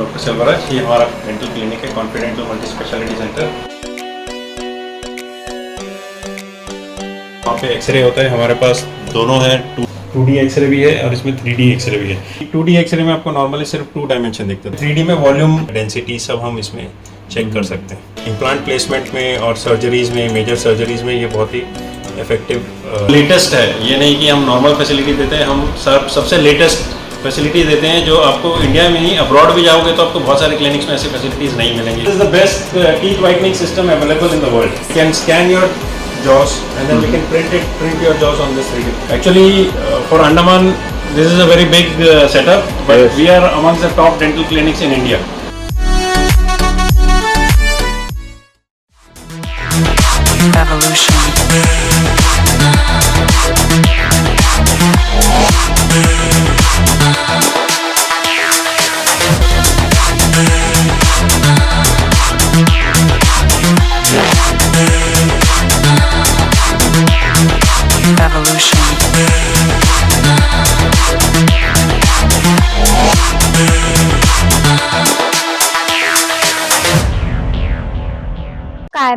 Doctor Selvaraj. ये हमारा dental clinic है, कॉन्फिडेंटल मल्टी स्पेशलिटी सेंटर। वहाँ पे एक्सरे होता है हमारे पास, दोनों है। 2D एक्सरे भी है और इसमें 3D एक्सरे भी है। 2D एक्सरे में आपको नॉर्मली सिर्फ 2 डायमेंशन दिखते हैं। 3D में वॉल्यूम, डेंसिटी सब हम इसमें चेक कर सकते हैं। इम्प्लांट प्लेसमेंट में और सर्जरीज में, मेजर सर्जरीज में ये बहुत ही इफेक्टिव लेटेस्ट है। ये नहीं कि हम नॉर्मल फैसिलिटी देते हैं, हम सबसे लेटेस्ट फैसिलिटी देते हैं जो आपको इंडिया में ही, अब्रॉड भी जाओगे तो आपको बहुत सारे क्लिनिक्स में ऐसी फैसिलिटीज नहीं मिलेंगी। This is the best teeth whitening system available in the world. You can scan your jaws and then we can print your jaws on this 3D. Actually, for Andaman, this is a very big setup, but yes, we are amongst the top dental clinics in India. Evolution.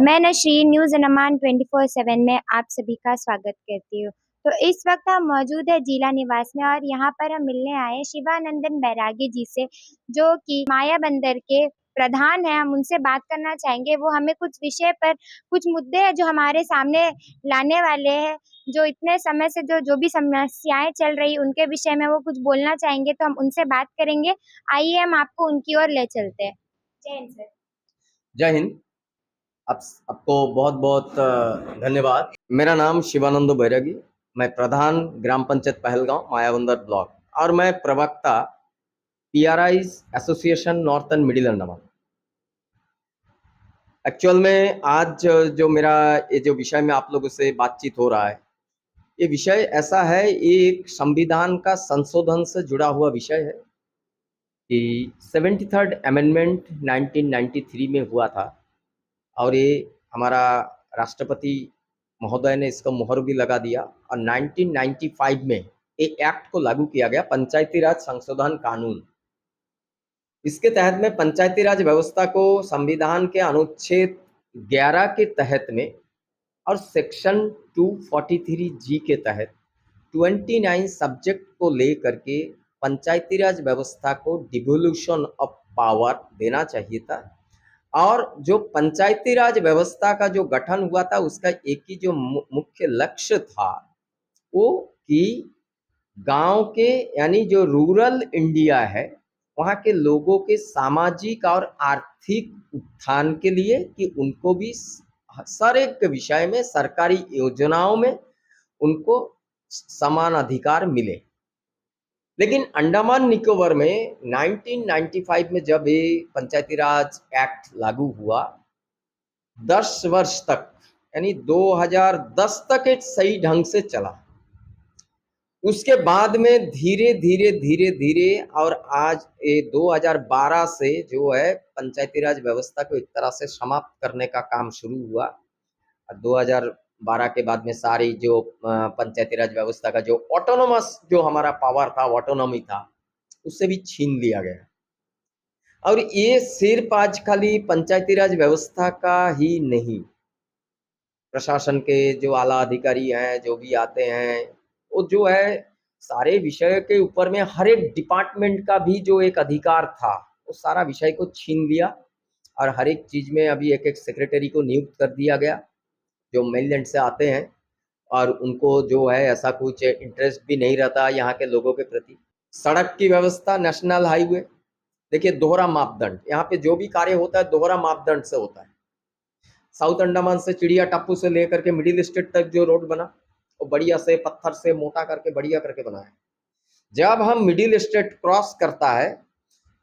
मैं नशरीन news Andaman 24/7 में आप सभी का स्वागत करती हूँ। तो इस वक्त हम मौजूद है जिला निवास में और यहाँ पर हम मिलने आए शिवानंदन बैरागी जी से, जो कि माया बंदर के प्रधान हैं। हम उनसे बात करना चाहेंगे, वो हमें कुछ विषय पर, कुछ मुद्दे हैं जो हमारे सामने लाने वाले हैं, जो इतने समय से जो भी समस्याएं चल रही उनके विषय में वो कुछ बोलना चाहेंगे, तो हम उनसे बात करेंगे। आइए हम आपको उनकी ओर ले चलते हैं। जय हिंद सर। जय हिंद। आपको बहुत बहुत धन्यवाद। मेरा नाम शिवानंद बैरागी, मैं प्रधान ग्राम पंचायत पहलगांव मायाबंदर ब्लॉक और मैं प्रवक्ता PRIs association northern middle Andaman. Actual में आज जो मेरा ये जो विषय में आप लोगों से बातचीत हो रहा है, ये विषय ऐसा है, ये एक संविधान का संशोधन से जुड़ा हुआ विषय है कि 73rd अमेंडमेंट 1993 में हुआ था और ये हमारा राष्ट्रपति महोदय ने इसका मुहर भी लगा दिया और 1995 में एक एक्ट को लागू किया गया, पंचायती राज संशोधन कानून। इसके तहत में पंचायती राज व्यवस्था को संविधान के अनुच्छेद 11 के तहत में और सेक्शन 243G के तहत 29 सब्जेक्ट को लेकर के पंचायती राज व्यवस्था को डिवोल्यूशन ऑफ पावर देना चाहिए था। और जो पंचायती राज व्यवस्था का जो गठन हुआ था, उसका एक ही जो मुख्य लक्ष्य था वो कि गांव के, यानी जो रूरल इंडिया है, वहाँ के लोगों के सामाजिक और आर्थिक उत्थान के लिए कि उनको भी हर एक विषय में, सरकारी योजनाओं में उनको समान अधिकार मिले। लेकिन अंडमान निकोबार में 1995 में जब ये पंचायती राज एक्ट लागू हुआ, 10 वर्ष तक, यानी 2010 तक ये सही ढंग से चला। उसके बाद में धीरे धीरे और आज ये 2012 से जो है पंचायती राज व्यवस्था को एक तरह से समाप्त करने का काम शुरू हुआ। 2012 के बाद में सारी जो पंचायती राज व्यवस्था का जो ऑटोनोमस जो हमारा पावर था, ऑटोनॉमी था, उससे भी छीन लिया गया। और ये सिर्फ आज खाली पंचायती राज व्यवस्था का ही नहीं, प्रशासन के जो आला अधिकारी हैं, जो भी आते हैं, वो जो है सारे विषय के ऊपर में हर एक डिपार्टमेंट का भी जो एक अधिकार था, वो सारा विषय को छीन लिया। और हर एक चीज में अभी एक सेक्रेटरी को नियुक्त कर दिया गया जो मेनलैंड से आते हैं और उनको जो है ऐसा कुछ इंटरेस्ट भी नहीं रहता यहाँ के लोगों के प्रति। सड़क की व्यवस्था, नेशनल हाईवे, देखिए दोहरा मापदंड, यहाँ पे जो भी कार्य होता है दोहरा मापदंड से होता है। साउथ अंडमान से चिड़िया टापू से लेकर के मिडिल स्टेट तक जो रोड बना, वो बढ़िया से पत्थर से मोटा करके बढ़िया करके बनाया। जब हम मिडिल स्टेट क्रॉस करता है,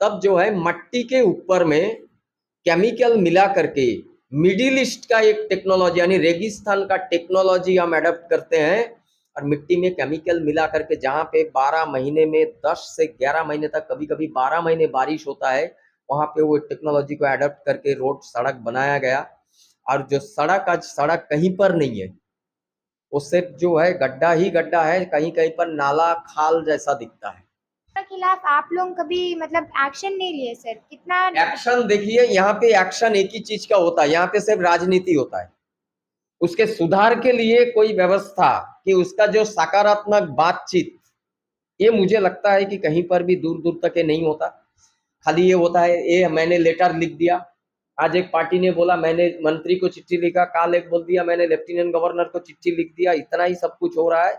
तब जो है मट्टी के ऊपर में केमिकल मिला करके मिडिल ईस्ट का एक टेक्नोलॉजी, यानी रेगिस्तान का टेक्नोलॉजी हम अडॉप्ट करते हैं और मिट्टी में केमिकल मिला करके, जहाँ पे 12 महीने में 10 से 11 महीने तक, कभी कभी 12 महीने बारिश होता है, वहाँ पे वो टेक्नोलॉजी को अडॉप्ट करके रोड, सड़क बनाया गया। और जो सड़क आज सड़क कहीं पर नहीं है, वो सिर्फ जो है गड्ढा ही गड्ढा है, कहीं कहीं पर नाला खाल जैसा दिखता है। के खिलाफ आप लोग कभी मतलब एक्शन नहीं लिए सर? कितना एक्शन देखिए, यहाँ पे एक्शन एक ही चीज का होता है, यहाँ पे सिर्फ राजनीति होता है। उसके सुधार के लिए कोई व्यवस्था कि उसका जो सकारात्मक बातचीत, ये मुझे लगता है कि कहीं पर भी दूर दूर तक ये नहीं होता। खाली ये होता है, ये मैंने लेटर लिख दिया, आज एक पार्टी ने बोला मैंने मंत्री को चिट्ठी लिखा, काल एक बोल दिया मैंने लेफ्टिनेंट गवर्नर को चिट्ठी लिख दिया, इतना ही सब कुछ हो रहा है।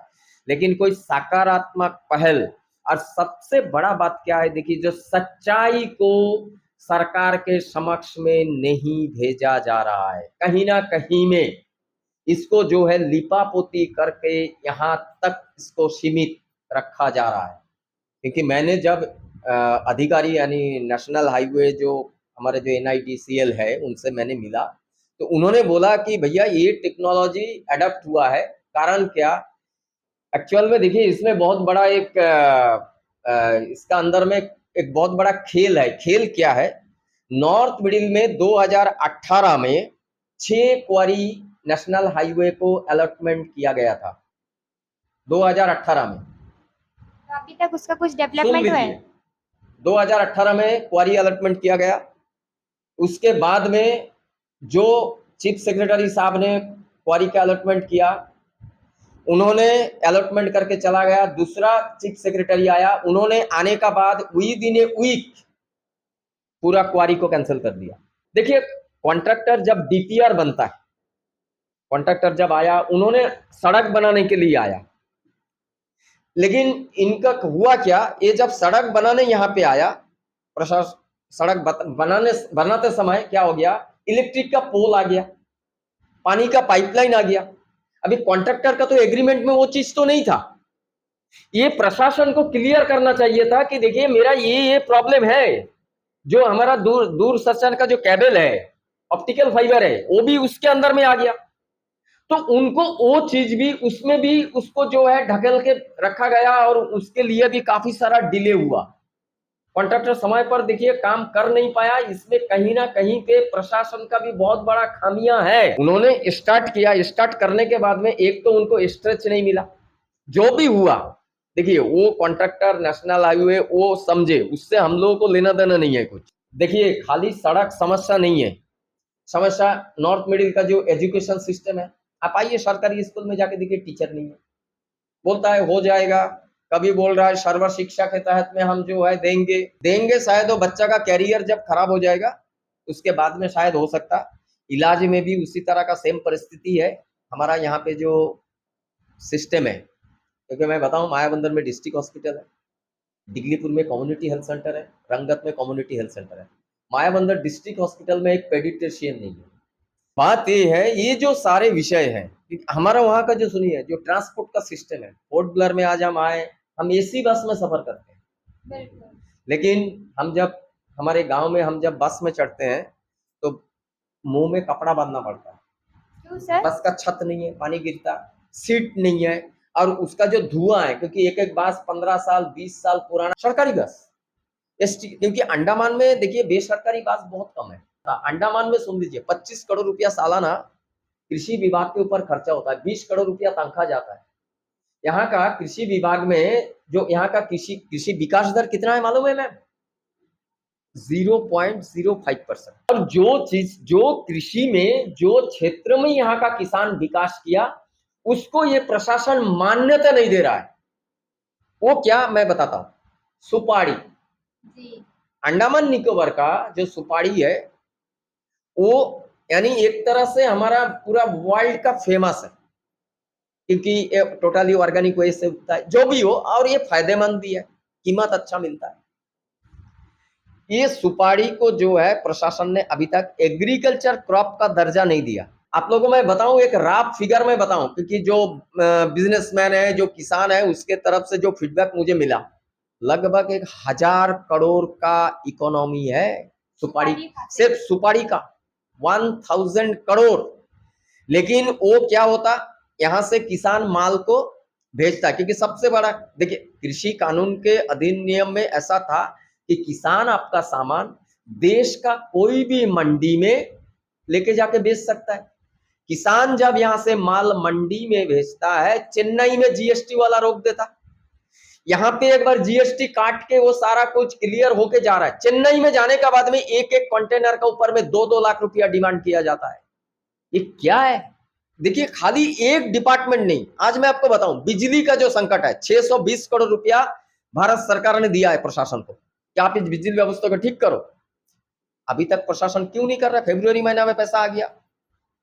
लेकिन कोई सकारात्मक पहल, और सबसे बड़ा बात क्या है देखिए, जो सच्चाई को सरकार के समक्ष में नहीं भेजा जा रहा है, कहीं ना कहीं में इसको जो है लिपापोती करके यहाँ तक इसको सीमित रखा जा रहा है। क्योंकि मैंने जब अधिकारी यानी नेशनल हाईवे जो हमारे जो NITCL है उनसे मैंने मिला, तो उन्होंने बोला कि भैया ये टेक्नोलॉजी अडॉप्ट हुआ है, कारण क्या, एक्चुअल में देखिए इसमें बहुत बड़ा एक इसका अंदर में एक बहुत बड़ा खेल है। खेल क्या है, नॉर्थ मिडिल में 2018 में 6 क्वारी नेशनल हाईवे को अलॉटमेंट किया गया था 2018 में। तो अभी तक उसका कुछ सुन डेवलपमेंट हुआ लीजिए, है? 2018 में क्वारी अलॉटमेंट किया गया, उसके बाद में जो चीफ सेक्रेटरी साहब ने क्वारी का अलॉटमेंट किया, उन्होंने अलॉटमेंट करके चला गया, दूसरा चीफ सेक्रेटरी आया, उन्होंने आने का बाद विद इन ए वीक पूरा क्वारी को कैंसिल कर दिया। देखिए कॉन्ट्रैक्टर जब DPR बनता है, कॉन्ट्रैक्टर जब आया उन्होंने सड़क बनाने के लिए आया, लेकिन इनका हुआ क्या, ये जब सड़क बनाने यहाँ पे आया, प्रशासन सड़क बनाते समय क्या हो गया, इलेक्ट्रिक का पोल आ गया, पानी का पाइपलाइन आ गया। अभी कॉन्ट्रैक्टर का तो एग्रीमेंट में वो चीज तो नहीं था। ये प्रशासन को क्लियर करना चाहिए था कि देखिए मेरा ये प्रॉब्लम है, जो हमारा दूरदर्शन का जो केबल है, ऑप्टिकल फाइबर है, वो भी उसके अंदर में आ गया। तो उनको वो चीज भी, उसमें भी उसको जो है ढकेल के रखा गया, और उसके लिए भी काफी सारा डिले हुआ। कॉन्ट्रैक्टर समय पर देखिए काम कर नहीं पाया, इसमें कहीं ना कहीं पे प्रशासन का भी बहुत बड़ा खामियां है। उन्होंने स्टार्ट किया, स्टार्ट करने के बाद में एक तो उनको स्ट्रेच नहीं मिला, जो भी हुआ देखिए वो कॉन्ट्रैक्टर नेशनल हाईवे वो समझे, उससे हम लोगों को लेना देना नहीं है कुछ। देखिए खाली सड़क समस्या नहीं है, समस्या नॉर्थ मिडिल का जो एजुकेशन सिस्टम है। आप आइए सरकारी स्कूल में जाके देखिए, टीचर नहीं है, बोलता है हो जाएगा, कभी बोल रहा है सर्वर शिक्षा के तहत में हम जो है देंगे शायद वो बच्चा का कैरियर जब खराब हो जाएगा उसके बाद में शायद हो सकता। इलाज में भी उसी तरह का सेम परिस्थिति है हमारा यहाँ पे जो सिस्टम है। क्योंकि मैं बताऊं, मायाबंदर में डिस्ट्रिक्ट हॉस्पिटल है, डिगलीपुर में कम्युनिटी हेल्थ सेंटर है, रंगत में कम्युनिटी हेल्थ सेंटर है, मायाबंदर डिस्ट्रिक्ट हॉस्पिटल में एक पेडिट्रिशियन नहीं है। बात ये है, ये जो सारे विषय हैं, हमारा वहाँ का जो सुनिए जो ट्रांसपोर्ट का सिस्टम है, पोर्ट ब्लेयर में आज हम आए, हम AC बस में सफर करते हैं, लेकिन हम जब हमारे गांव में हम जब बस में चढ़ते हैं तो मुंह में कपड़ा बांधना पड़ता है। क्यों सर? बस का छत नहीं है, पानी गिरता, सीट नहीं है, और उसका जो धुआं है, क्योंकि एक बस 15 साल 20 साल पुराना सरकारी बस, क्योंकि अंडमान में देखिए बेसरकारी बस बहुत कम है। अंडमान में सुन लीजिए 25 करोड़ रुपया सालाना कृषि विभाग के ऊपर खर्चा होता है, 20 करोड़ रुपया तनख्वाह जाता है। यहाँ का कृषि विभाग में जो यहाँ का कृषि विकास दर कितना है मालूम है मैम? 0.05%। और जो कृषि में जो क्षेत्र में यहाँ का किसान विकास किया उसको ये प्रशासन मान्यता नहीं दे रहा है। वो क्या मैं बताता हूँ, सुपारी जी। अंडमान निकोबार का जो सुपारी है वो यानी एक तरह से हमारा पूरा वर्ल्ड का फेमस है, क्योंकि ये टोटली ऑर्गेनिक वे से उगता है, जो भी हो, और ये फायदेमंद भी है, कीमत अच्छा मिलता है। ये सुपारी को जो है प्रशासन ने अभी तक एग्रीकल्चर क्रॉप का दर्जा नहीं दिया। आप लोगों को मैं बताऊं, एक राफ फिगर में बताऊं, क्योंकि जो बिजनेसमैन है, जो किसान है, उसके तरफ से जो फीडबैक मुझे मिला, लगभग 1000 करोड़ का इकोनॉमी है सुपारी, सिर्फ सुपारी का 1000 करोड़। लेकिन वो क्या होता, यहाँ से किसान माल को भेजता, क्योंकि सबसे बड़ा देखिए कृषि कानून के अधिनियम में ऐसा था कि किसान आपका सामान देश का कोई भी मंडी में लेके जाके बेच सकता है। किसान जब यहाँ से माल मंडी में भेजता है, चेन्नई में GST वाला रोक देता। यहाँ पे एक बार जीएसटी काट के वो सारा कुछ क्लियर होके जा रहा है। चेन्नई में जाने के बाद में एक एक कंटेनर का ऊपर में 2-2 लाख रुपया डिमांड किया जाता है। ये क्या है? देखिए, खाली एक डिपार्टमेंट नहीं, आज मैं आपको बताऊं, बिजली का जो संकट है, 620 करोड़ रुपया भारत सरकार ने दिया है प्रशासन को कि आप इस बिजली व्यवस्था को ठीक करो। अभी तक प्रशासन क्यों नहीं कर रहा? फरवरी महीना में पैसा आ गया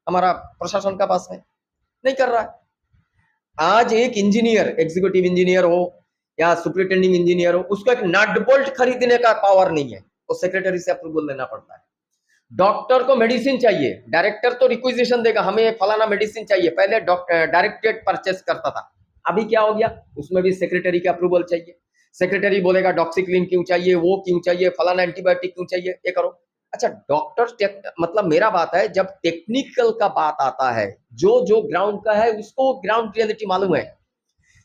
हमारा प्रशासन का पास में, नहीं कर रहा है। आज एक इंजीनियर, एग्जीक्यूटिव इंजीनियर हो या सुपरिटेंडिंग इंजीनियर हो, उसको एक नट बोल्ट खरीदने का पावर नहीं है, तो सेक्रेटरी से अप्रूवल लेना पड़ता है। डॉक्टर को मेडिसिन चाहिए, डायरेक्टर तो रिक्विजिशन देगा, हमें फलाना मेडिसिन चाहिए, पहले डायरेक्टेड परचेस करता था, अभी क्या हो गया, उसमें भी सेक्रेटरी का अप्रूवल चाहिए। सेक्रेटरी बोलेगा डॉक्सीक्लिन क्यों चाहिए, वो क्यों चाहिए, फलाना एंटीबायोटिक क्यों चाहिए, ये करो। अच्छा, डॉक्टर मतलब मेरा बात है, जब टेक्निकल का बात आता है, जो जो ग्राउंड का है उसको ग्राउंड रियलिटी मालूम है,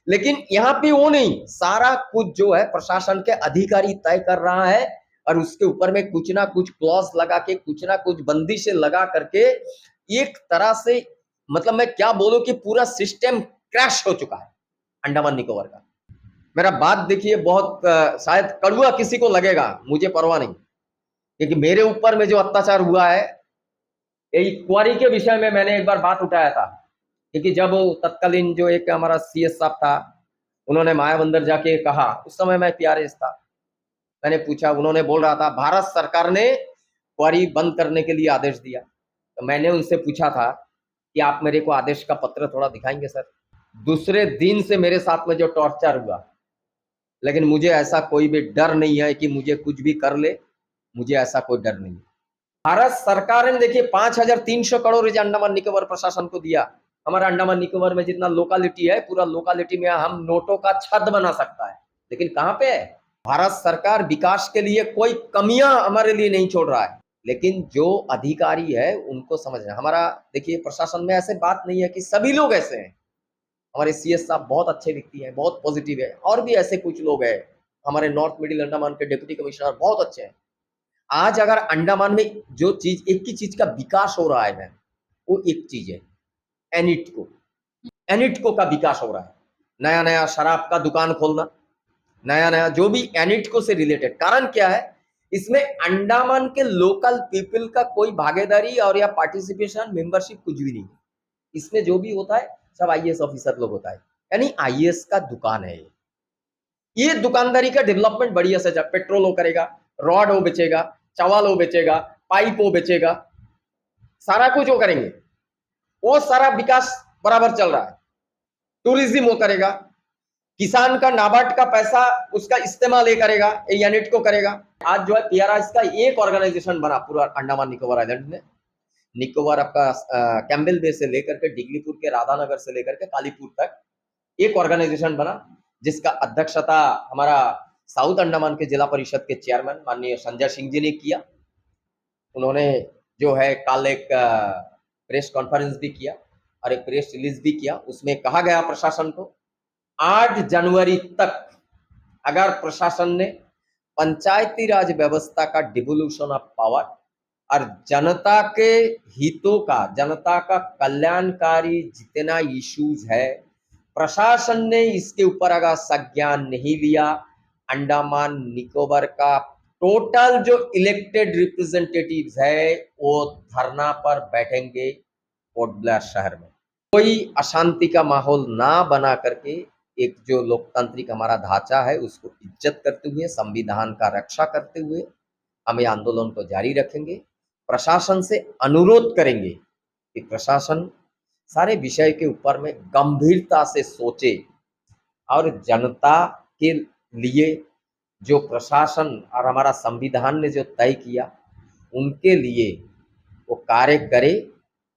लेकिन यहाँ पे वो नहीं, सारा कुछ जो है प्रशासन के अधिकारी तय कर रहा है और उसके ऊपर में कुछ ना कुछ क्लॉज लगा के, कुछ ना कुछ बंदिशें लगा करके, एक तरह से मतलब मैं क्या बोलूं कि पूरा सिस्टम क्रैश हो चुका है अंडमान निकोबार का। मेरा बात देखिए, बहुत शायद कड़वा किसी को लगेगा, मुझे परवाह नहीं, क्योंकि मेरे ऊपर में जो अत्याचार हुआ है, यही क्वारी के विषय में मैंने एक बार बात उठाया था, क्योंकि जब तत्कालीन जो एक हमारा सीएस साहब था, उन्होंने मायाबंदर जाके कहा, उस समय मैं पीआरएस था, मैंने पूछा, उन्होंने बोल रहा था भारत सरकार ने क्वारी बंद करने के लिए आदेश दिया, तो मैंने उनसे पूछा था कि आप मेरे को आदेश का पत्र थोड़ा दिखाएंगे सर। दूसरे दिन से मेरे साथ में जो टॉर्चर हुआ, लेकिन मुझे ऐसा कोई भी डर नहीं है कि मुझे कुछ भी कर ले, मुझे ऐसा कोई डर नहीं। भारत सरकार ने देखिए 5,300 करोड़ अंडमान निकोबार प्रशासन को दिया। हमारा अंडमान निकोबार में जितना लोकालिटी है, पूरा लोकालिटी में हम नोटों का छत बना सकता है, लेकिन कहाँ पे है? भारत सरकार विकास के लिए कोई कमियां हमारे लिए नहीं छोड़ रहा है, लेकिन जो अधिकारी है उनको समझना। हमारा देखिए प्रशासन में ऐसे बात नहीं है कि सभी लोग ऐसे हैं, हमारे सीएस साहब बहुत अच्छे व्यक्ति हैं, बहुत पॉजिटिव है, और भी ऐसे कुछ लोग हैं, हमारे नॉर्थ मिडिल अंडमान के डिप्टी कमिश्नर बहुत अच्छे हैं। आज अगर अंडमान में जो चीज, एक ही चीज का विकास हो रहा है मैम, वो एक चीज है एनिटको का विकास हो रहा है। नया नया शराब का दुकान खोलना, नया नया जो भी एनिटको से रिलेटेड। कारण क्या है, इसमें अंडमान के लोकल पीपल का कोई भागीदारी और या पार्टिसिपेशन, मेंबरशिप कुछ भी नहीं। इसमें जो भी होता है सब आईएएस ऑफिसर लोग होता है, यानी आईएएस का दुकान है ये दुकानदारी का डेवलपमेंट बढ़िया से, जब पेट्रोल वो करेगा, रॉड वो बेचेगा, चावल वो बेचेगा, पाइप वो बेचेगा, सारा कुछ वो करेंगे, वो सारा विकास बराबर चल रहा है। टूरिज्म वो करेगा, किसान का नाबार्ड का पैसा उसका इस्तेमाल ये करेगा, ये यूनिट को करेगा। आज जो है पीआरआईएस का एक ऑर्गेनाइजेशन बना पूरा अंडमान निकोबार आइलैंड में। निकोबार आपका कैम्बेल बे से लेकर के डिगलीपुर के राधानगर से लेकर के कालीपुर तक एक ऑर्गेनाइजेशन बना, जिसका अध्यक्षता हमारा साउथ अंडमान के जिला परिषद के चेयरमैन माननीय संजय सिंह जी ने किया। उन्होंने जो है कल एक प्रेस कॉन्फ्रेंस भी किया और एक प्रेस रिलीज भी किया। उसमें कहा गया प्रशासन को 8 जनवरी तक अगर प्रशासन ने पंचायती राज व्यवस्था का डिवोल्यूशन ऑफ पावर और जनता के हितों का, जनता का कल्याणकारी जितना इश्यूज है, प्रशासन ने इसके ऊपर अगर संज्ञान नहीं लिया, अंडमान निकोबार का टोटल जो इलेक्टेड रिप्रेजेंटेटिव्स है वो धरना पर बैठेंगे पोर्ट ब्लेयर शहर में। कोई अशांति का माहौल ना बना करके एक जो लोकतांत्रिक हमारा ढांचा है उसको इज्जत करते हुए, संविधान का रक्षा करते हुए हमें आंदोलन को जारी रखेंगे। प्रशासन से अनुरोध करेंगे कि प्रशासन सारे विषय के ऊपर में गंभीरता से सोचे और जनता के लिए जो प्रशासन और हमारा संविधान ने जो तय किया उनके लिए वो कार्य करे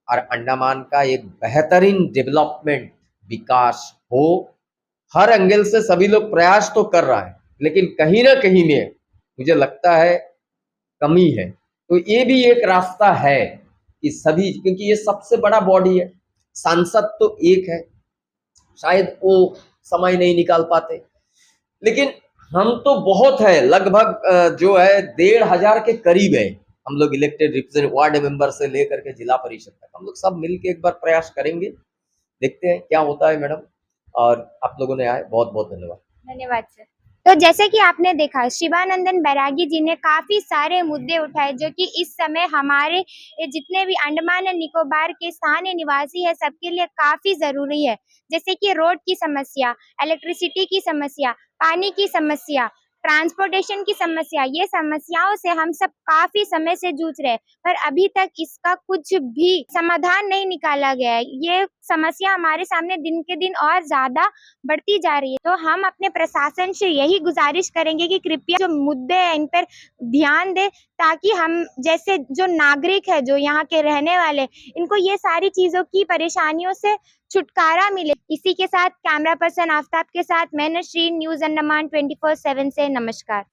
और अंडमान का एक बेहतरीन डेवलपमेंट, विकास हो। हर एंगल से सभी लोग प्रयास तो कर रहा है, लेकिन कहीं ना कहीं में मुझे लगता है कमी है। तो ये भी एक रास्ता है कि सभी, क्योंकि ये सबसे बड़ा बॉडी है, सांसद तो एक है, शायद वो समय नहीं निकाल पाते, लेकिन हम तो बहुत है, लगभग जो है 1,500 के करीब है हम लोग इलेक्टेड रिप्रेजेंटेटिव, वार्ड मेंबर से लेकर के जिला परिषद तक हम लोग सब मिलके एक बार प्रयास करेंगे, देखते हैं क्या होता है मैडम। और आप लोगों ने आए, बहुत बहुत धन्यवाद। धन्यवाद सर। तो जैसे कि आपने देखा शिवानंदन बैरागी जी ने काफी सारे मुद्दे उठाए जो कि इस समय हमारे ये जितने भी अंडमान एंड निकोबार के स्थानीय निवासी है सबके लिए काफी जरूरी है। जैसे कि रोड की समस्या, इलेक्ट्रिसिटी की समस्या, पानी की समस्या, ट्रांसपोर्टेशन की समस्या, ये समस्याओं से हम सब काफी समय से जूझ रहे हैं पर अभी तक इसका कुछ भी समाधान नहीं निकाला गया है। ये समस्या हमारे सामने दिन के दिन और ज्यादा बढ़ती जा रही है। तो हम अपने प्रशासन से यही गुजारिश करेंगे कि कृपया जो मुद्दे हैं इन पर ध्यान दें ताकि हम जैसे जो नागरिक है जो यहाँ के रहने वाले इनको ये सारी चीजों की परेशानियों से छुटकारा मिले। इसी के साथ कैमरा पर्सन आफ्ताब के साथ मैं नसरीन, न्यूज अंडमान 24/7 से नमस्कार।